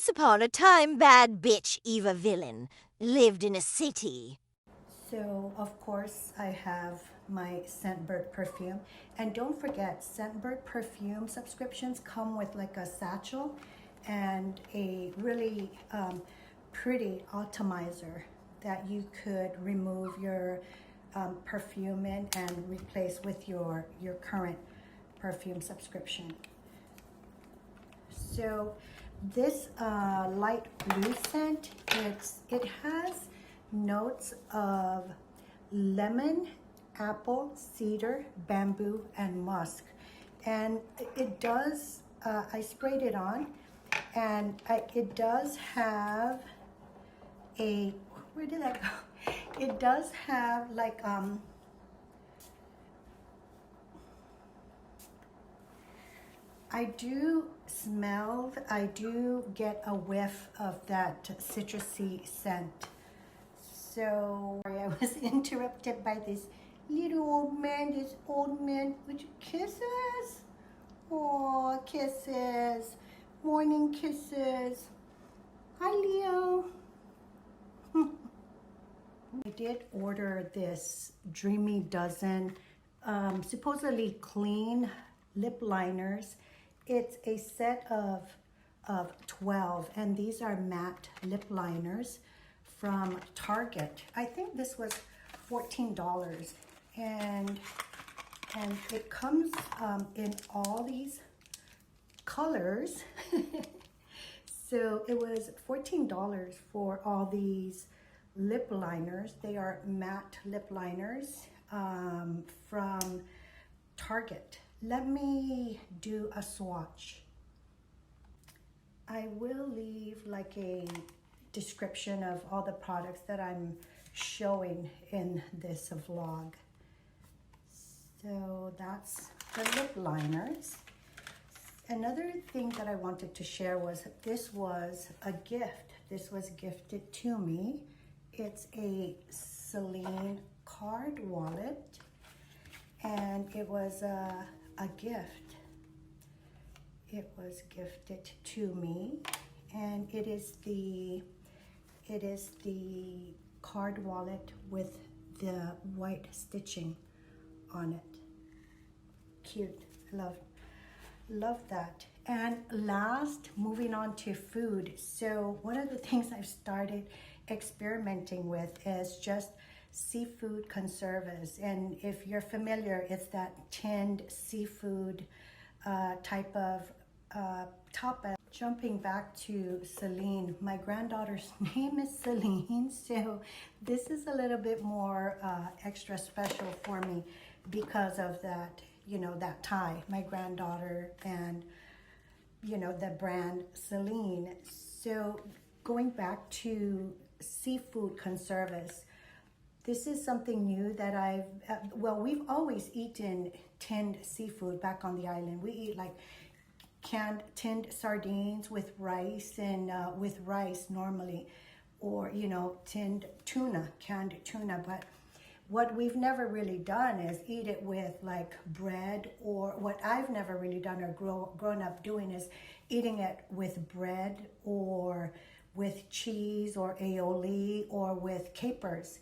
Once upon a time, bad bitch Eva Villain lived in a city. So, of course, I have my Scentbird perfume. And don't forget, Scentbird perfume subscriptions come with like a satchel and a really pretty atomizer that you could remove your perfume in and replace with your current perfume subscription. So this light blue scent, it has notes of lemon, apple, cedar, bamboo, and musk. And it does, I sprayed it on, and it does have a, where did that go? It does have like, I do get a whiff of that citrusy scent. So I was interrupted by this little old man, would you kiss us? Oh, kisses, morning kisses. Hi, Leo. I did order this Dreamy dozen, supposedly clean lip liners. It's a set of 12, and these are matte lip liners from Target. I think this was $14, and it comes in all these colors. So it was $14 for all these lip liners. They are matte lip liners from Target. Let me do a swatch. I will leave like a description of all the products that I'm showing in this vlog. So that's the lip liners. Another thing that I wanted to share was this was a gift. This was gifted to me. It's a CELINE card wallet, and it was a gift. It was gifted to me, and it is the card wallet with the white stitching on it. Cute. Love that. And last, moving on to food. So one of the things I've started experimenting with is just seafood conservas. And if you're familiar, it's that tinned seafood type of top. Jumping back to CELINE, my granddaughter's name is CELINE, so this is a little bit more extra special for me because of that, you know, that tie, my granddaughter, and you know, the brand CELINE. So going back to seafood conservas, this is something new that well, we've always eaten tinned seafood back on the island. We eat like tinned sardines with rice, and with rice normally, or, you know, tinned tuna, canned tuna. But what we've never really done is eat it with like bread, or what I've never really done or grown up doing is eating it with bread or with cheese or aioli or with capers.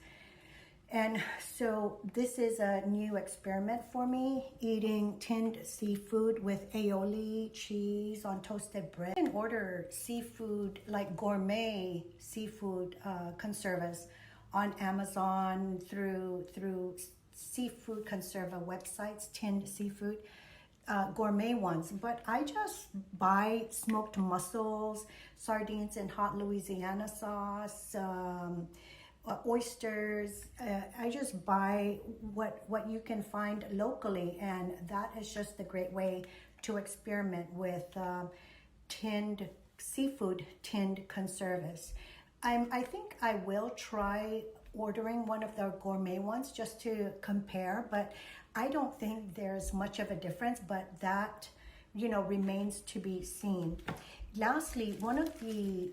And so this is a new experiment for me, eating tinned seafood with aioli, cheese on toasted bread. You can order seafood, like gourmet seafood conservas on Amazon through seafood conserva websites, tinned seafood, gourmet ones. But I just buy smoked mussels, sardines in hot Louisiana sauce, oysters. I just buy what you can find locally, and that is just a great way to experiment with tinned seafood, tinned conservas. I think I will try ordering one of the gourmet ones just to compare, but I don't think there's much of a difference, but that, you know, remains to be seen. Lastly, one of the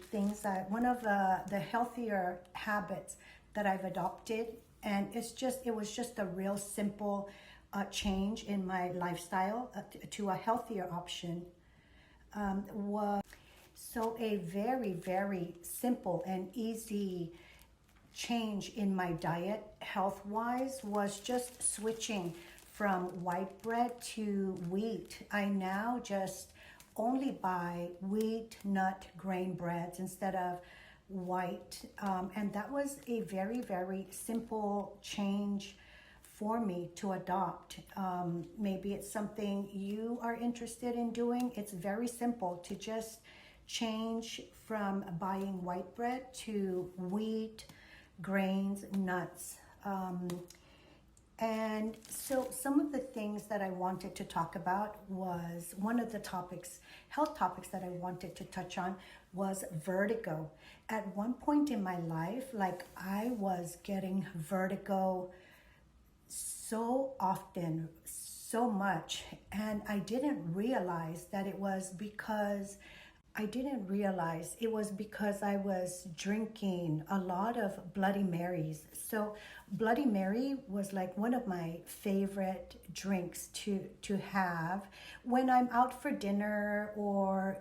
healthier habits that I've adopted, and it was just a real simple change in my lifestyle to a healthier option, was So a very, very simple and easy change in my diet health-wise was just switching from white bread to wheat. I now just only buy wheat, nut, grain breads instead of white. And that was a very, very simple change for me to adopt. Maybe it's something you are interested in doing. It's very simple to just change from buying white bread to wheat, grains, nuts. And so some of the things that I wanted to talk about was one of the topics, health topics that I wanted to touch on was vertigo. At one point in my life, like I was getting vertigo so often, so much, and I didn't realize that it was because I was drinking a lot of Bloody Marys. So Bloody Mary was like one of my favorite drinks to have when I'm out for dinner, or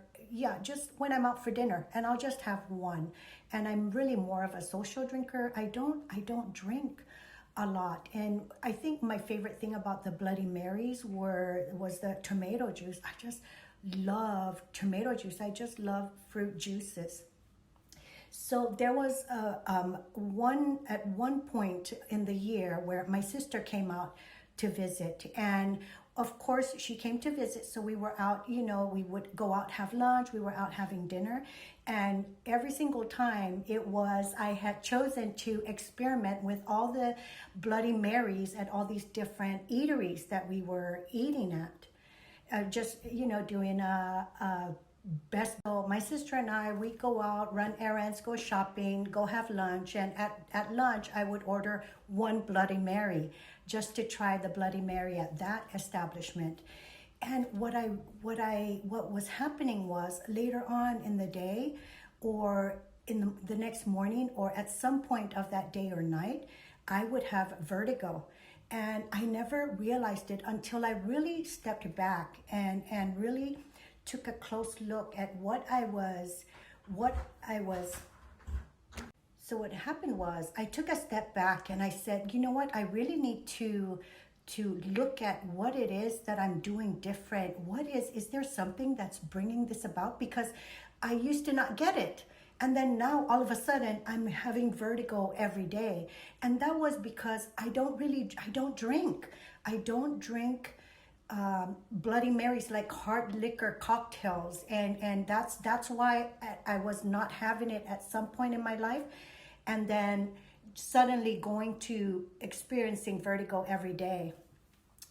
just when I'm out for dinner, and I'll just have one. And I'm really more of a social drinker. I don't drink a lot. And I think my favorite thing about the Bloody Marys was the tomato juice. I just love tomato juice. I just love fruit juices. So there was one point in the year where my sister came out to visit, and of course she came to visit, so we were out, we would go out, have lunch, we were out having dinner, and every single time I had chosen to experiment with all the Bloody Marys at all these different eateries that we were eating at. Doing a best. So my sister and I, we go out, run errands, go shopping, go have lunch, and at lunch I would order one Bloody Mary just to try the Bloody Mary at that establishment. And what was happening was later on in the day, or in the next morning, or at some point of that day or night, I would have vertigo. And I never realized it until I really stepped back and really took a close look at what I was. So what happened was I took a step back and I said, you know what, I really need to look at what it is that I'm doing different. Is there something that's bringing this about? Because I used to not get it. And then now all of a sudden I'm having vertigo every day. And that was because I don't drink. I don't drink Bloody Marys, like hard liquor cocktails. And that's why I was not having it at some point in my life. And then suddenly going to experiencing vertigo every day.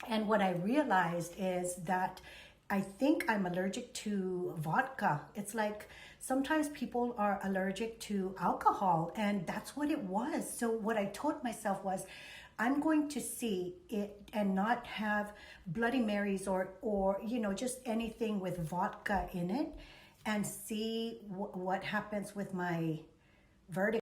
And what I realized is that I think I'm allergic to vodka. It's like sometimes people are allergic to alcohol, and that's what it was. So what I told myself was, I'm going to see it and not have Bloody Marys or just anything with vodka in it, and see what happens with my vertigo.